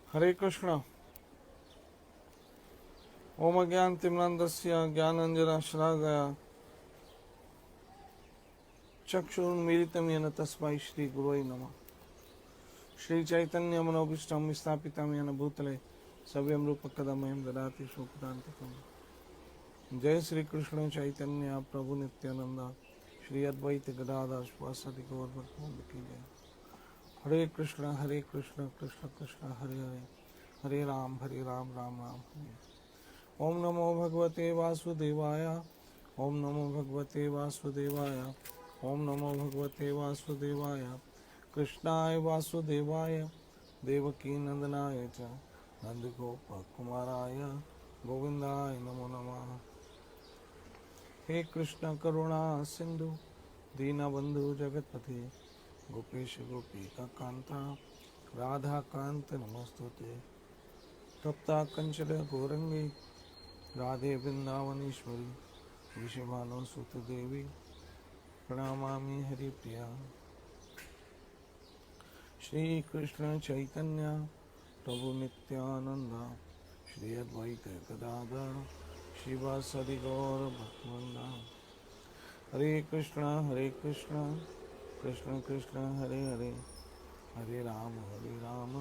हरे कृष्ण। ओम अज्ञानतिमिरान्धस्य ज्ञानाञ्जनशलाकया चक्षुरुन्मीलितं येन तस्मै श्रीगुरवे नमः। श्रीचैतन्यमनोभीष्टं स्थापितं येन भूतले स्वयं रूपकदा मह्यं ददाति स्वपदान्तिकम्। जय श्री कृष्ण चैतन्य प्रभु नित्यानंद श्री अद्वैत गदाधर श्रीवासादि गौर भक्तवृंद की जय। हरे कृष्ण कृष्ण कृष्ण हरे हरे, हरे राम राम राम हरे। ओम नमो भगवते वासुदेवाय, ओम नमो भगवते वासुदेवाय, ओम नमो भगवते वासुदेवाय। कृष्णाय वासुदेवाय देवकी नंदनाय च नंदगोपकुमाराय गोविंदाय नमो नमः। हे कृष्ण करुणा सिंधु दीनबंधु जगतपते गोपेश गोपिका कांता राधा कांत नमस्तुते। तप्ता कंचन गौरंगी राधे वृंदावनेश्वरी विषभानुसुत देवी प्रणमामि हरिप्रिया। श्री कृष्ण चैतन्य प्रभु नित्यानंद श्री अद्वैत गदाधर शिवासदि गौर भक्तवृंद। हरे कृष्ण कृष्ण कृष्ण हरे हरे, हरे राम राम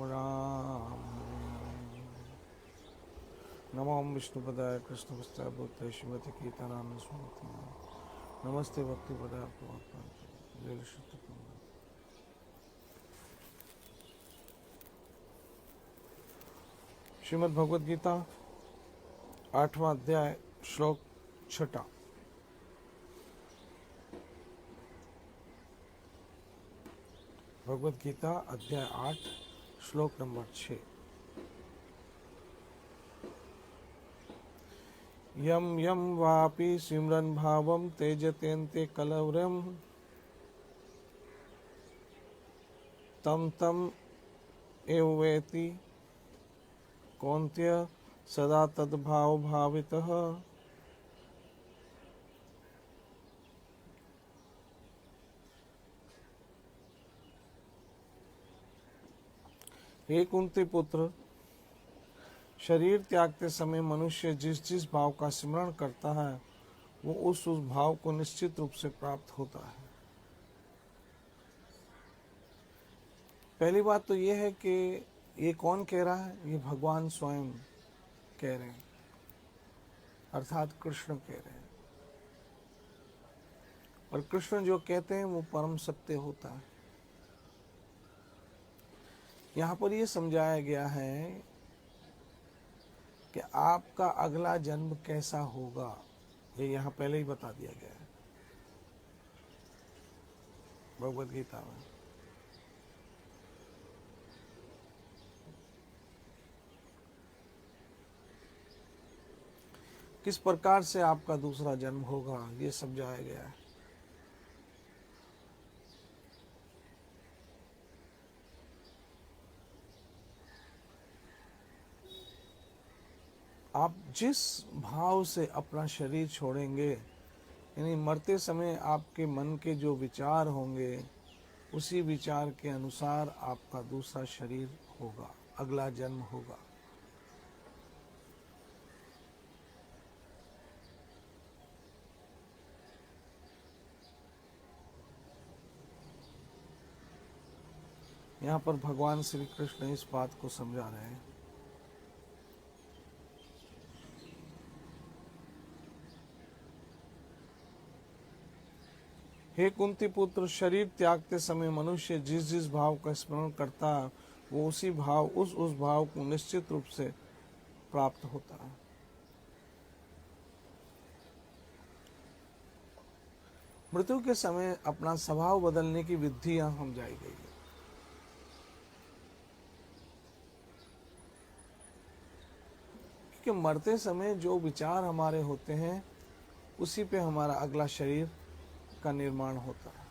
राम हरे। नमो विष्णुपदाय कृष्णपस्ताय भूताय श्रीमती गीतानंद स्वामी नमस्ते भक्ति पदाय जय श्री। श्रीमद् भगवद गीता 8वां अध्याय श्लोक 6। भगवद गीता अध्याय 8 श्लोक नंबर 6। यम यम वापि सिमरन भावम तेजतेन्ते कलवरम तम तम एव वेति कौन्त्य सदा तद्भाव भावितः। हे कुंती पुत्र, शरीर त्यागते समय मनुष्य जिस जिस भाव का स्मरण करता है वो उस भाव को निश्चित रूप से प्राप्त होता है। पहली बात तो ये है कि ये कौन कह रहा है? ये भगवान स्वयं कह रहे हैं, अर्थात कृष्ण कह रहे हैं। और कृष्ण जो कहते हैं वो परम सत्य होता है। यहाँ पर ये समझाया गया है कि आपका अगला जन्म कैसा होगा, ये यहाँ पहले ही बता दिया गया है भगवद गीता में। किस प्रकार से आपका दूसरा जन्म होगा ये समझाया गया है। आप जिस भाव से अपना शरीर छोड़ेंगे, यानी मरते समय आपके मन के जो विचार होंगे उसी विचार के अनुसार आपका दूसरा शरीर होगा, अगला जन्म होगा। यहाँ पर भगवान श्री कृष्ण इस बात को समझा रहे हैं। हे कुंती पुत्र, शरीर त्यागते समय मनुष्य जिस जिस भाव का स्मरण करता है वो उसी भाव उस भाव को निश्चित रूप से प्राप्त होता है। मृत्यु के समय अपना स्वभाव बदलने की विधि यहाँ समझाई गई है। क्योंकि मरते समय जो विचार हमारे होते हैं उसी पे हमारा अगला शरीर का निर्माण होता है।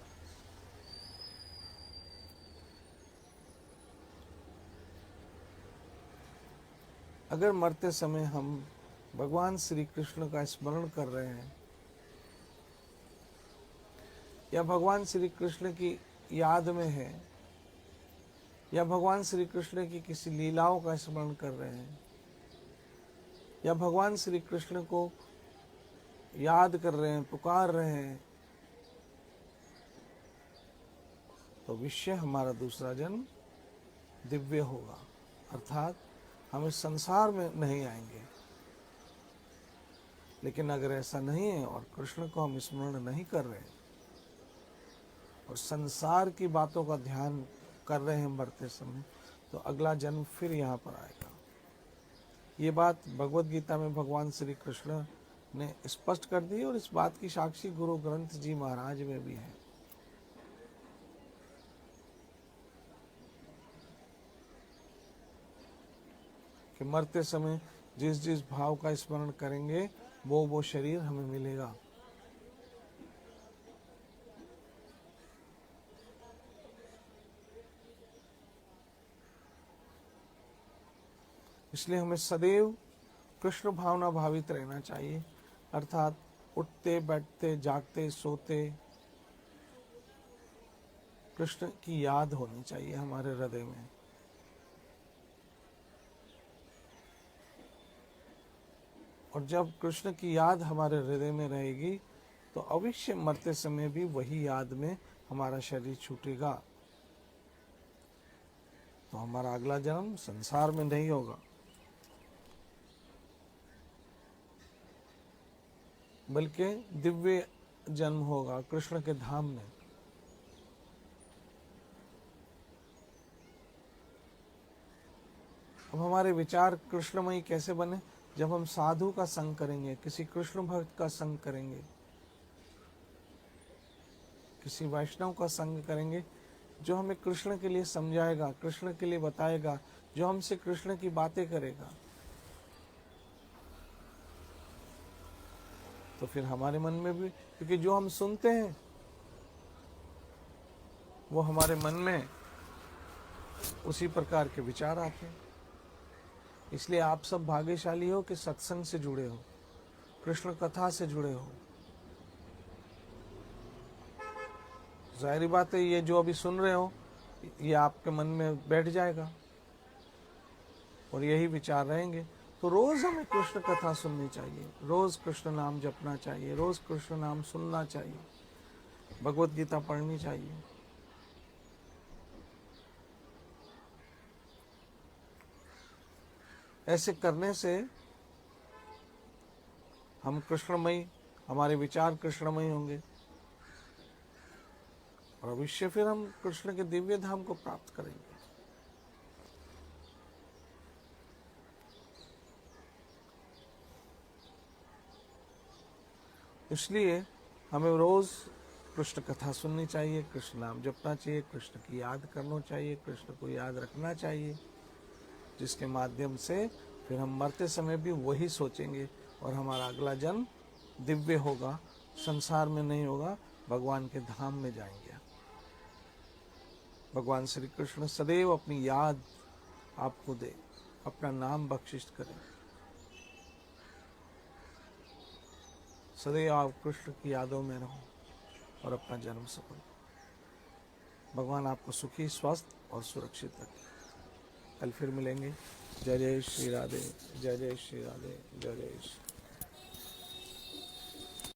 अगर मरते समय हम भगवान श्री कृष्ण का स्मरण कर रहे हैं या भगवान श्री कृष्ण की याद में है या भगवान श्री कृष्ण की किसी लीलाओं का स्मरण कर रहे हैं, या भगवान श्री कृष्ण को याद कर रहे हैं, पुकार रहे हैं, तो विषय हमारा दूसरा जन्म दिव्य होगा, अर्थात हम इस संसार में नहीं आएंगे। लेकिन अगर ऐसा नहीं है और कृष्ण को हम स्मरण नहीं कर रहे और संसार की बातों का ध्यान कर रहे हैं मरते समय, तो अगला जन्म फिर यहाँ पर आएगा। ये बात भगवत गीता में भगवान श्री कृष्ण ने स्पष्ट कर दी और इस बात की साक्षी गुरु ग्रंथ जी महाराज में भी है। कि मरते समय जिस जिस भाव का स्मरण करेंगे वो शरीर हमें मिलेगा। इसलिए हमें सदैव कृष्ण भावना भावित रहना चाहिए, अर्थात उठते बैठते जागते सोते कृष्ण की याद होनी चाहिए हमारे हृदय में। और जब कृष्ण की याद हमारे हृदय में रहेगी तो अवश्य मरते समय भी वही याद में हमारा शरीर छूटेगा, तो हमारा अगला जन्म संसार में नहीं होगा बल्कि दिव्य जन्म होगा कृष्ण के धाम में। अब हमारे विचार कृष्णमयी कैसे बने? जब हम साधु का संग करेंगे, किसी कृष्ण भक्त का संग करेंगे, किसी वैष्णव का संग करेंगे जो हमें कृष्ण के लिए समझाएगा, कृष्ण के लिए बताएगा, जो हमसे कृष्ण की बातें करेगा, तो फिर हमारे मन में भी, क्योंकि जो हम सुनते हैं वो हमारे मन में उसी प्रकार के विचार आते हैं। इसलिए आप सब भाग्यशाली हो कि सत्संग से जुड़े हो, कृष्ण कथा से जुड़े हो। जाहिर बात है ये जो अभी सुन रहे हो ये आपके मन में बैठ जाएगा और यही विचार रहेंगे। तो रोज हमें कृष्ण कथा सुननी चाहिए, रोज कृष्ण नाम जपना चाहिए, रोज कृष्ण नाम सुनना चाहिए, भगवत गीता पढ़नी चाहिए। ऐसे करने से हम कृष्णमयी, हमारे विचार कृष्णमयी होंगे और अवश्य फिर हम कृष्ण के दिव्य धाम को प्राप्त करेंगे। इसलिए हमें रोज कृष्ण कथा सुननी चाहिए, कृष्ण नाम जपना चाहिए, कृष्ण की याद करना चाहिए, कृष्ण को याद रखना चाहिए, जिसके माध्यम से फिर हम मरते समय भी वही सोचेंगे और हमारा अगला जन्म दिव्य होगा, संसार में नहीं होगा, भगवान के धाम में जाएंगे। भगवान श्री कृष्ण सदैव अपनी याद आपको दे, अपना नाम बख्शिश करें, सदैव आप कृष्ण की यादों में रहो और अपना जन्म सफल। भगवान आपको सुखी, स्वस्थ और सुरक्षित रखे। कल फिर मिलेंगे। जय जय श्री राधे, जय जय श्री राधे, जय जय श्री